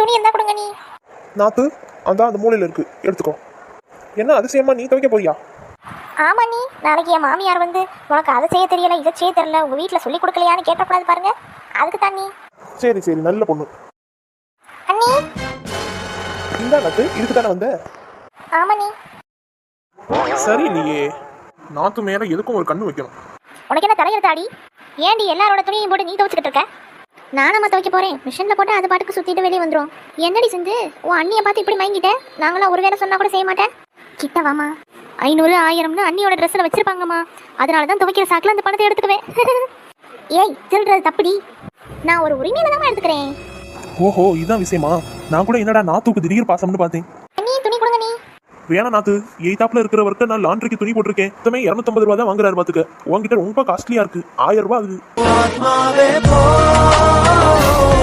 துணி இருந்தா கொடுங்க நீ. நாத்து அந்த மூலையில இருக்கு, எடுத்துக்கோ. என்ன அதிசயமா நீ துவைக்க போறியா? ஆமா நீ, நாளைக்கு என் மாமியார் வந்து உனக்கு அதை செய்ய தெரியல இதை செய்ய தெரியல உங்க வீட்டில் சொல்லி கொடுக்கலையான்னு கேட்டக்கூடாது பாருங்க, அதுக்கு தான் நீ. சரி சரி, நல்ல பொண்ணு. அண்ணி. இந்த நாத்து இதுக்கு தானே வந்த? ஆமா நீ. சரி, நீயே நாத்து மேல எதுக்கும் ஒரு கண்ணு வைக்கணும். உனக்கு என்ன தலையெடுத்தாடி? ஏன்டி எல்லாரோட துணியும் போட்டு நீ துவைச்சிக்கிட்டு இருக்க? நானம்மா துவைக்க போறேன், மிஷினில் போட்டு அது பாட்டுக்கு சுற்றிட்டு வெளியே வந்துடும். என்னடி சிந்து உன் அண்ணியை பார்த்து இப்படி மயங்கிட்ட? நாங்களாம் ஒரு வேலை சொன்னா கூட செய்ய மாட்டேன். கிட்ட வாமா, 500 1000ன்னு அண்ணியோட ட்ரெஸ்ஸில் வச்சிருப்பாங்கம்மா, அதனால தான் துவைக்கிற சாக்கில் அந்த பணத்தை எடுத்துக்குவேன். ஏய் திருடுறது தப்புடி, நான் ஒரு உரிமையில தான் எடுத்துக்கிறேன். ஓஹோ, இதான் விஷயமா? நான் கூட என்னடா நாத்துக்கு திடீர் பாசம்னு பார்த்தேன். நீ துணி கொடுங்க நீ. வேணா நாத்து, எய்தாப்ல இருக்கிறவர்கிட்ட நான் லாண்ட்ரிக்கு துணி போட்டிருக்கேன். மொத்தமே 250 ரூபா தான் வாங்குறாரு பாத்துக்க. உங்ககிட்ட ரொம்ப காஸ்ட்லியா இருக்கு, 1000 ரூபாய் ஆகுது.